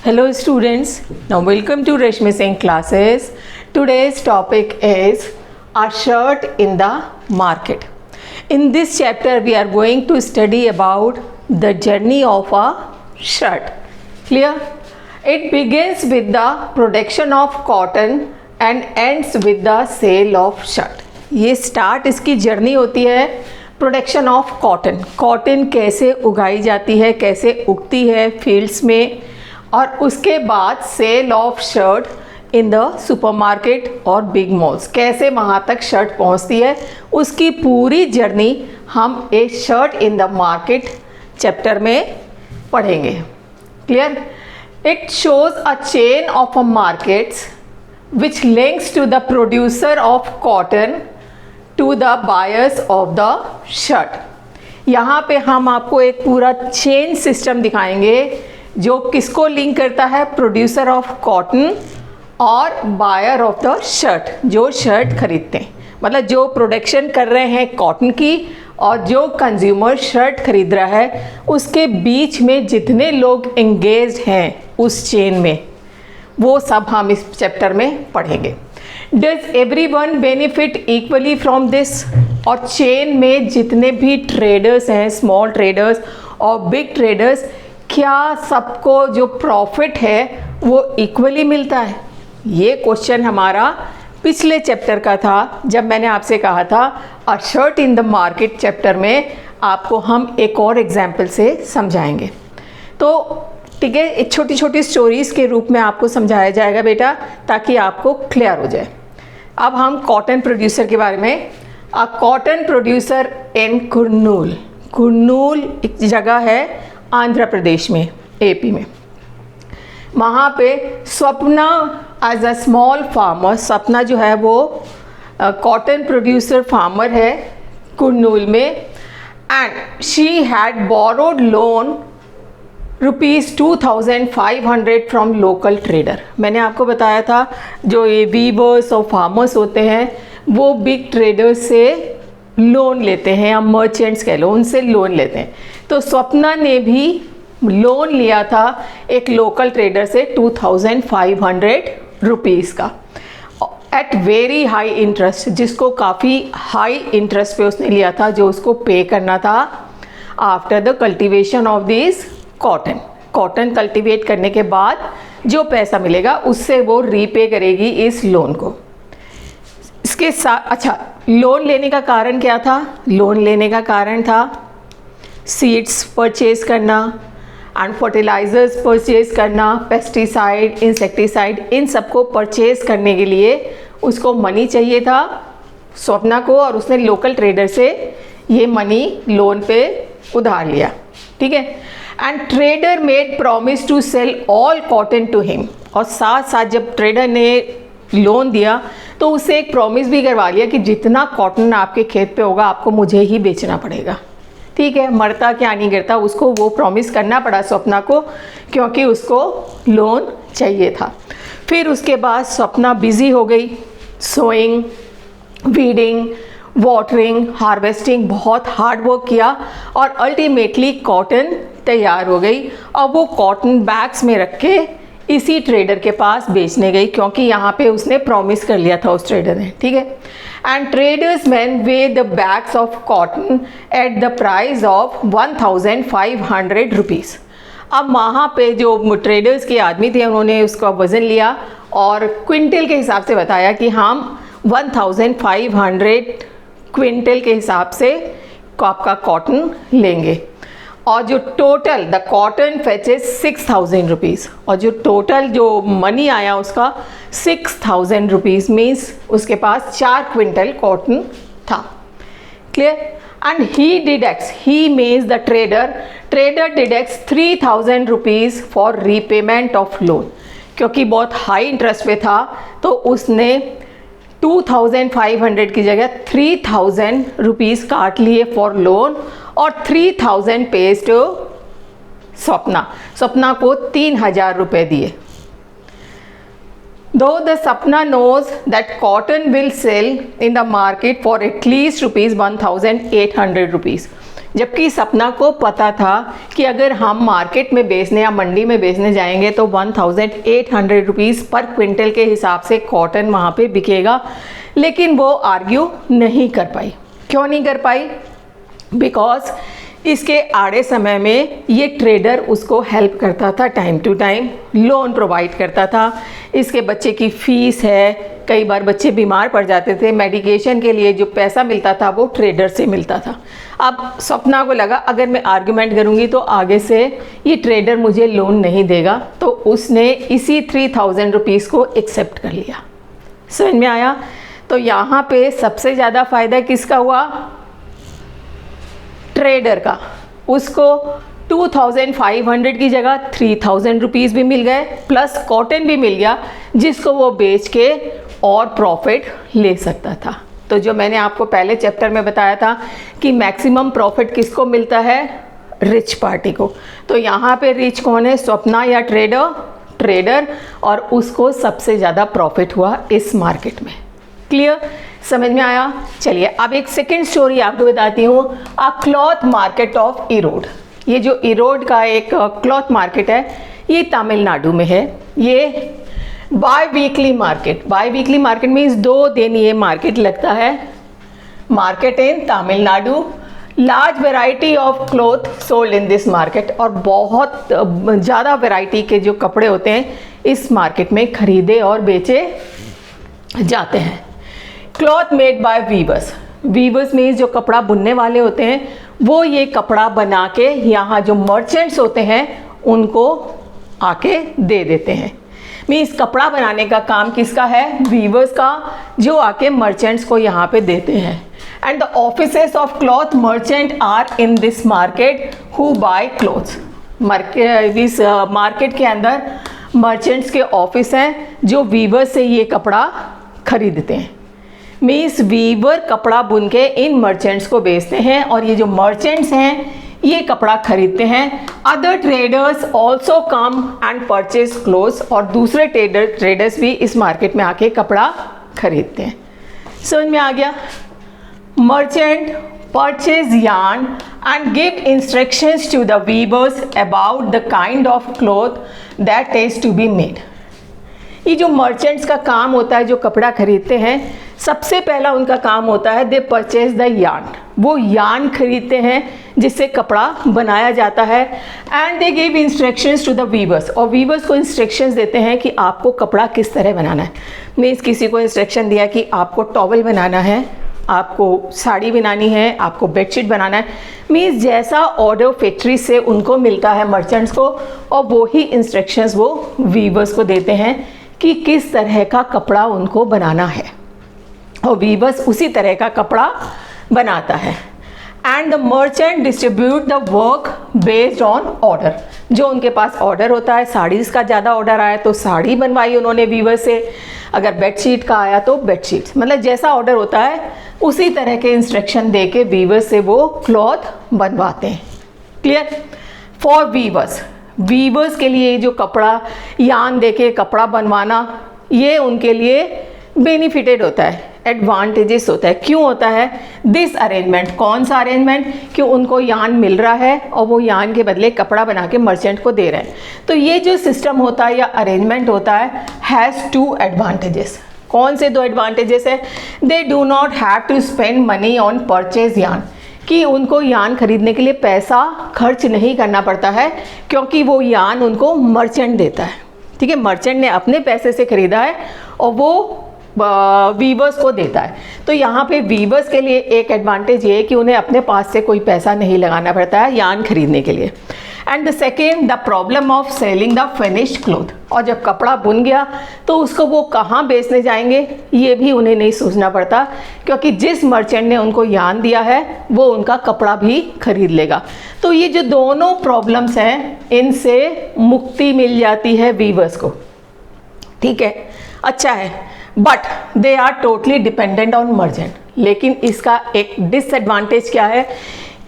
Hello students, now welcome to Reshmi Singh classes. Today's topic is a shirt in the market. In this chapter we are going to study about the journey of a shirt. Clear? It begins with the production of cotton and ends with the sale of shirt. ये start इसकी journey होती है production of cotton. Cotton कैसे उगाई जाती है, कैसे उगती है फील्ड्स में, और उसके बाद sale of shirt in the supermarket और बिग मॉल्स, कैसे वहाँ तक शर्ट पहुँचती है, उसकी पूरी जर्नी हम एक shirt in the market chapter में पढ़ेंगे. Clear? It shows a chain of a markets which links to the producer of cotton to the buyers of the shirt. यहाँ पे हम आपको एक पूरा चेन सिस्टम दिखाएंगे जो किसको लिंक करता है, प्रोड्यूसर ऑफ कॉटन और बायर ऑफ द शर्ट, जो शर्ट खरीदते हैं, मतलब जो प्रोडक्शन कर रहे हैं कॉटन की और जो कंज्यूमर शर्ट खरीद रहा है, उसके बीच में जितने लोग एंगेज्ड हैं उस चेन में, वो सब हम इस चैप्टर में पढ़ेंगे. Does every one benefit equally from this? और चेन में जितने भी ट्रेडर्स हैं, स्मॉल ट्रेडर्स और बिग ट्रेडर्स, क्या सबको जो प्रॉफिट है वो इक्वली मिलता है? ये क्वेश्चन हमारा पिछले चैप्टर का था, जब मैंने आपसे कहा था a shirt in the market chapter में आपको हम एक और एग्जाम्पल से समझाएंगे. तो ठीक है, छोटी छोटी स्टोरीज़ के रूप में आपको समझाया जाएगा बेटा, ताकि आपको क्लियर हो जाए. अब हम कॉटन प्रोड्यूसर के बारे में. अ cotton producer in Kurnool. Kurnool एक जगह है आंध्र प्रदेश में, एपी में. वहाँ पे Swapna as a small farmer, Sapna जो है वो कॉटन प्रोड्यूसर फार्मर है कुर्नूल में, and she had borrowed loan ₹2,500 from local trader. मैंने आपको बताया था जो ये वीवर्स और फार्मर्स होते हैं वो बिग ट्रेडर्स से लोन लेते हैं, या मर्चेंट्स कह लो, उनसे लोन लेते हैं. तो स्वप्ना ने भी लोन लिया था एक लोकल ट्रेडर से ₹2,500 का, एट वेरी हाई इंटरेस्ट, जिसको काफ़ी हाई इंटरेस्ट पे उसने लिया था, जो उसको पे करना था after the cultivation of this cotton. Cotton cultivate करने के बाद जो पैसा मिलेगा उससे वो रीपे करेगी इस लोन को. इसके साथ अच्छा, लोन लेने का कारण क्या था? लोन लेने का कारण था सीड्स परचेज करना एंड फर्टिलाइजर्स परचेज करना, पेस्टिसाइड, इंसेक्टिसाइड, इन सबको परचेज करने के लिए उसको मनी चाहिए था स्वप्ना को, और उसने लोकल ट्रेडर से ये मनी लोन पे उधार लिया. ठीक है. And trader made promise to sell all cotton to him. और साथ साथ जब ट्रेडर ने लोन दिया तो उससे एक प्रॉमिस भी करवा लिया कि जितना कॉटन आपके खेत पे होगा आपको मुझे ही बेचना पड़ेगा. ठीक है, मरता क्या नहीं गिरता, उसको वो प्रॉमिस करना पड़ा स्वप्ना को, क्योंकि उसको लोन चाहिए था. फिर उसके बाद स्वप्ना बिजी हो गई, सोइंग, वीडिंग, वाटरिंग, हार्वेस्टिंग, बहुत हार्ड वर्क किया और अल्टीमेटली कॉटन तैयार हो गई. और वो कॉटन बैग्स में रख के इसी ट्रेडर के पास बेचने गई, क्योंकि यहाँ पे उसने प्रॉमिस कर लिया था उस ट्रेडर ने. ठीक है. And traders man way the bags of cotton at the price of ₹1,500. अब वहाँ पे जो ट्रेडर्स के आदमी थे उन्होंने उसका वज़न लिया और क्विंटल के हिसाब से बताया कि हम 1,500 क्विंटल के हिसाब से आपका कॉटन लेंगे. और जो टोटल द कॉटन फेचेज ₹6,000, और जो टोटल जो मनी आया उसका ₹6,000 मीन्स उसके पास 4 क्विंटल कॉटन था. Clear? And he deducts, he means the trader, trader deducts ₹3,000 for repayment of loan. क्योंकि बहुत हाई इंटरेस्ट पे था तो उसने 2,500 की जगह ₹3,000 काट लिए फॉर लोन, और 3,000 पेज टू स्वप्ना. स्वप्ना को ₹3,000 दिए. Though the Sapna knows that cotton will sell in the market for at least ₹1,800. जबकि सपना को पता था कि अगर हम मार्केट में बेचने या मंडी में बेचने जाएंगे तो 1800 रुपीज़ पर क्विंटल के हिसाब से कॉटन वहाँ पे बिकेगा, लेकिन वो आर्ग्यू नहीं कर पाई। क्यों नहीं कर पाई? बिकॉज इसके आड़े समय में ये ट्रेडर उसको हेल्प करता था, time to time loan provide करता था। इसके बच्चे की फ़ीस है, कई बार बच्चे बीमार पड़ जाते थे, मेडिकेशन के लिए जो पैसा मिलता था वो ट्रेडर से मिलता था। अब सपना को लगा अगर मैं आर्गुमेंट करूँगी तो आगे से ये ट्रेडर मुझे लोन नहीं देगा, तो उसने इसी 3000 रुपीज़ को एक्सेप्ट कर लिया। समझ में आया? तो यहाँ पे सबसे ज़्यादा फ़ायदा किसका हुआ? ट्रेडर का। उसको 2500 की जगह 3000 रुपीज़ भी मिल गए, प्लस कॉटन भी मिल गया जिसको वो बेच के और प्रॉफिट ले सकता था। तो जो मैंने आपको पहले चैप्टर में बताया था कि मैक्सिमम प्रॉफिट किसको मिलता है? रिच पार्टी को। तो यहाँ पे रिच कौन है? स्वप्ना या ट्रेडर? ट्रेडर, और उसको सबसे ज़्यादा प्रॉफिट हुआ इस मार्केट में। क्लियर? समझ में आया? चलिए अब एक सेकेंड स्टोरी आपको बताती हूँ, अ क्लॉथ मार्केट ऑफ इरोड। ये जो इरोड का एक क्लॉथ मार्केट है ये तमिलनाडु में है। ये बाई वीकली मार्केट मीन्स 2 दिन ये मार्केट लगता है। Market in Tamil Nadu, large variety of cloth sold in this market, और बहुत ज़्यादा वेराइटी के जो कपड़े होते हैं इस मार्केट में खरीदे और बेचे जाते हैं। Cloth made by weavers means जो कपड़ा बुनने वाले होते हैं वो ये कपड़ा बना के यहाँ जो मर्चेंट्स होते हैं उनको आके दे देते हैं। मीन्स कपड़ा बनाने का काम किसका है? वीवर्स का, जो आके मर्चेंट्स को यहाँ पे देते हैं। And the offices of cloth merchant are in this market who buy cloths. इस मार्केट के अंदर मर्चेंट्स के ऑफिस हैं जो वीवर्स से ये कपड़ा खरीदते हैं। मीन्स वीवर कपड़ा बुन के इन मर्चेंट्स को बेचते हैं और ये जो मर्चेंट्स हैं ये कपड़ा खरीदते हैं। Other traders also come and purchase clothes, और दूसरे ट्रेडर्स भी इस मार्केट में आके कपड़ा खरीदते हैं। समझ में आ गया? Merchant purchase yarn and give instructions to the weavers about the kind of cloth that is to be made। ये जो मर्चेंट्स का काम होता है, जो कपड़ा खरीदते हैं, सबसे पहला उनका काम होता है दे परचेज द यार्न। वो यार्न खरीदते हैं जिससे कपड़ा बनाया जाता है। And they give instructions to the weavers, और वीवर्स को इंस्ट्रक्शंस देते हैं कि आपको कपड़ा किस तरह बनाना है। मीन्स किसी को इंस्ट्रक्शन दिया कि आपको टॉवल बनाना है, आपको साड़ी बनानी है, आपको बेडशीट बनाना है। मीन्स जैसा ऑर्डर फैक्ट्री से उनको मिलता है मर्चेंट्स को, और वो ही इंस्ट्रक्शंस वो वीवर्स को देते हैं कि किस तरह का कपड़ा उनको बनाना है, और वीवर्स उसी तरह का कपड़ा बनाता है। And the merchant distribute the work based on order. जो उनके पास ऑर्डर होता है, साड़ीज़ का ज़्यादा ऑर्डर आया तो साड़ी बनवाई उन्होंने वीवर से, अगर बेडशीट का आया तो बेडशीट, मतलब जैसा ऑर्डर होता है उसी तरह के इंस्ट्रक्शन दे के वीवर से वो क्लॉथ बनवाते हैं। क्लियर? फॉर वीवर्स के लिए जो कपड़ा यान दे के कपड़ा बनवाना, ये उनके लिए बेनिफिटेड होता है, एडवांटेजेस होता है। क्यों होता है? दिस अरेंजमेंट, कौन सा अरेंजमेंट? कि उनको यान मिल रहा है और वो यान के बदले कपड़ा बना के मर्चेंट को दे रहे हैं। तो ये जो सिस्टम होता है या अरेंजमेंट होता है हैज़ 2 एडवांटेजेस। कौन से 2 एडवांटेजेस है? They do not have to spend money on purchase yarn, कि उनको यान खरीदने के लिए पैसा खर्च नहीं करना पड़ता है, क्योंकि वो यान उनको मर्चेंट देता है। ठीक है, मर्चेंट ने अपने पैसे से खरीदा है और वो वीवर्स को देता है। तो यहाँ पे वीवर्स के लिए एक एडवांटेज ये है कि उन्हें अपने पास से कोई पैसा नहीं लगाना पड़ता है यान खरीदने के लिए। And the second, the problem of selling the finished cloth, और जब कपड़ा बुन गया तो उसको वो कहाँ बेचने जाएंगे ये भी उन्हें नहीं सोचना पड़ता, क्योंकि जिस मर्चेंट ने उनको यान दिया है वो उनका कपड़ा भी खरीद लेगा। तो ये जो दोनों प्रॉब्लम्स हैं इनसे मुक्ति मिल जाती है वीवर्स को। ठीक है, अच्छा है, but they are totally dependent on merchant. लेकिन इसका एक डिसएडवांटेज क्या है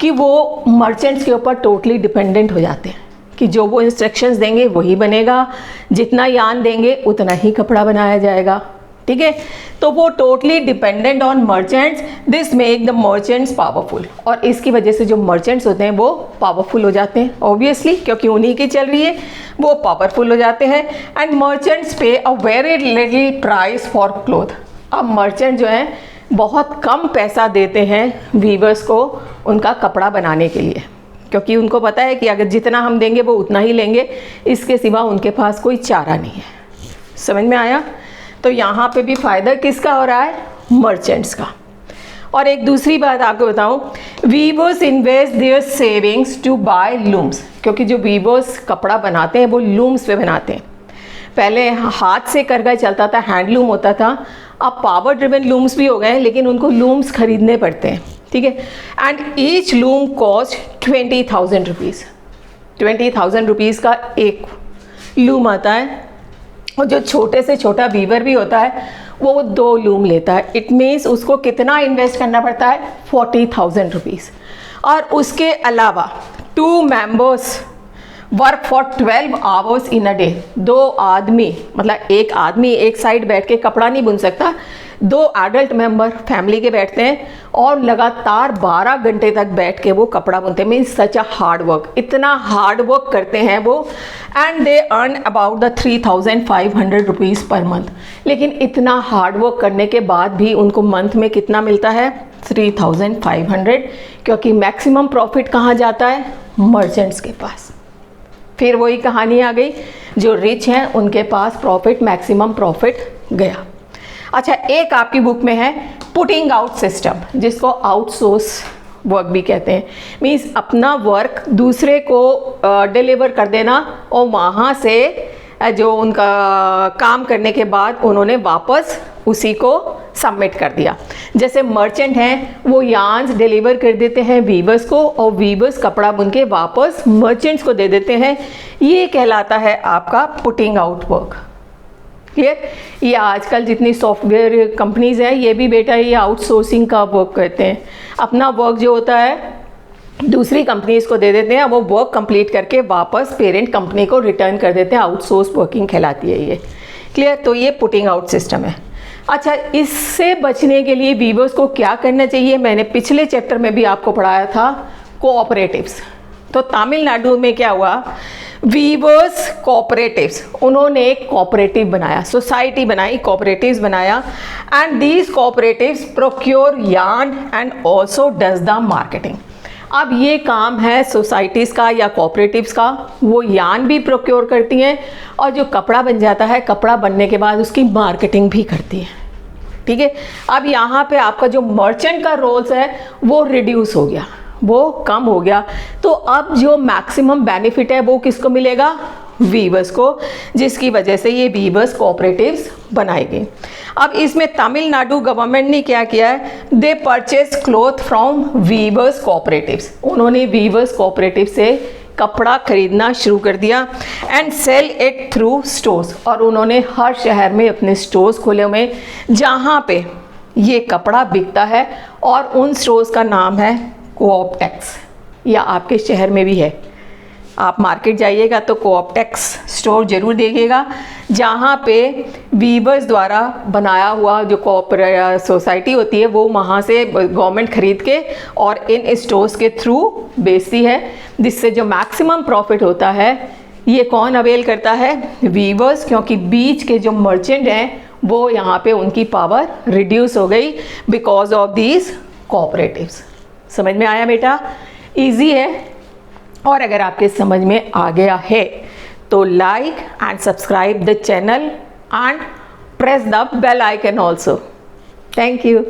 कि वो मर्चेंट्स के ऊपर टोटली डिपेंडेंट हो जाते हैं, कि जो वो इंस्ट्रक्शंस देंगे वही बनेगा, जितना यान देंगे उतना ही कपड़ा बनाया जाएगा। ठीक है। तो वो totally dependent on merchants, this make the merchants powerful, और इसकी वजह से जो मर्चेंट्स होते हैं वो पावरफुल हो जाते हैं ऑब्वियसली, क्योंकि उन्हीं की चल रही है, वो पावरफुल हो जाते हैं। एंड मर्चेंट्स पे a very little price for cloth. अब मर्चेंट जो हैं बहुत कम पैसा देते हैं वीवर्स को उनका कपड़ा बनाने के लिए, क्योंकि उनको पता है कि अगर जितना हम देंगे वो उतना ही लेंगे, इसके सिवा उनके पास कोई चारा नहीं है। समझ में आया? तो यहाँ पे भी फ़ायदा किसका हो रहा है? मर्चेंट्स का। और एक दूसरी बात आपको बताऊँ, weavers invest their savings to buy looms, क्योंकि जो वीवर्स कपड़ा बनाते हैं वो लूम्स पे बनाते हैं। पहले हाथ से करघा चलता था, हैंडलूम होता था, अब पावर ड्रिवन लूम्स भी हो गए हैं, लेकिन उनको लूम्स खरीदने पड़ते हैं, ठीक है। And each loom cost 20,000 rupees. 20,000 rupees का एक लूम आता है, और जो छोटे से छोटा वीवर भी होता है वो 2 लूम लेता है। इट मीन्स उसको कितना इन्वेस्ट करना पड़ता है? 40,000 रुपीज़। और उसके अलावा 2 members work for 12 hours in a day. 2 आदमी, मतलब एक आदमी एक साइड बैठ के कपड़ा नहीं बुन सकता, 2 एडल्ट मेंबर फैमिली के बैठते हैं और लगातार 12 घंटे तक बैठ के वो कपड़ा बुनते हैं। Means such a hard work, इतना हार्ड वर्क करते हैं वो। And they earn about the 3,500 rupees per month. लेकिन इतना हार्ड वर्क करने के बाद भी उनको मंथ में कितना मिलता है? 3,500, क्योंकि मैक्सिमम प्रॉफिट कहाँ जाता है? मर्चेंट्स के पास। फिर वही कहानी आ गई, जो रिच हैं उनके पास प्रॉफिट, मैक्सिमम प्रॉफिट गया। अच्छा, एक आपकी बुक में है पुटिंग आउट सिस्टम, जिसको आउटसोर्स वर्क भी कहते हैं। मीन्स अपना वर्क दूसरे को डिलीवर कर देना, और वहाँ से जो उनका काम करने के बाद उन्होंने वापस उसी को सबमिट कर दिया। जैसे मर्चेंट हैं, वो यार्न्स डिलीवर कर देते हैं वीवर्स को, और वीवर्स कपड़ा बुन के वापस मर्चेंट्स को दे देते हैं। ये कहलाता है आपका पुटिंग आउट वर्क। क्लियर? ये आजकल जितनी सॉफ्टवेयर कंपनीज हैं, ये भी बेटा ये आउटसोर्सिंग का वर्क करते हैं। अपना वर्क जो होता है दूसरी कंपनीज को दे देते हैं, वो वर्क कंप्लीट करके वापस पेरेंट कंपनी को रिटर्न कर देते हैं। आउटसोर्स वर्किंग कहलाती है ये। क्लियर? तो ये पुटिंग आउट सिस्टम है। अच्छा, इससे बचने के लिए वीवर्स को क्या करना चाहिए? मैंने पिछले चैप्टर में भी आपको पढ़ाया था, कोऑपरेटिव्स। तो तमिलनाडु में क्या हुआ, वीवर्स कोऑपरेटिव्स, उन्होंने एक कोऑपरेटिव बनाया, सोसाइटी बनाई, कोऑपरेटिव्स बनाया। And these cooperatives procure yarn and also does the marketing. अब ये काम है सोसाइटीज़ का या कोऑपरेटिव्स का, वो यार्न भी प्रोक्योर करती हैं, और जो कपड़ा बन जाता है, कपड़ा बनने के बाद उसकी मार्केटिंग भी करती है। ठीक है? अब यहाँ पे आपका जो मर्चेंट का रोल्स है वो रिड्यूस हो गया, वो कम हो गया। तो अब जो मैक्सिमम बेनिफिट है वो किसको मिलेगा? वीवर्स को, जिसकी वजह से ये वीवर्स कोऑपरेटिव्स बनाए गए। अब इसमें तमिलनाडु गवर्नमेंट ने क्या किया है, they purchase cloth from weavers cooperatives. उन्होंने वीवर्स कोऑपरेटिव से कपड़ा खरीदना शुरू कर दिया and sell it through stores. और उन्होंने हर शहर में अपने स्टोर्स खोले हुए जहाँ पे ये कपड़ा बिकता है, और उन स्टोर्स का नाम है कोऑपटेक्स, या आपके शहर में भी है। आप मार्केट जाइएगा तो कोऑपटेक्स स्टोर जरूर देखिएगा, जहाँ पे वीवर्स द्वारा बनाया हुआ जो सोसाइटी होती है वो वहाँ से गवर्नमेंट खरीद के और इन स्टोर्स के थ्रू बेचती है, जिससे जो मैक्सिमम प्रॉफिट होता है ये कौन अवेल करता है? वीवर्स, क्योंकि बीच के जो मर्चेंट हैं वो यहाँ पे उनकी पावर रिड्यूस हो गई बिकॉज ऑफ दीज कोऑपरेटिव्स। समझ में आया बेटा? इजी है। और अगर आपके समझ में आ गया है तो like and subscribe the channel and press the bell icon also. Thank you.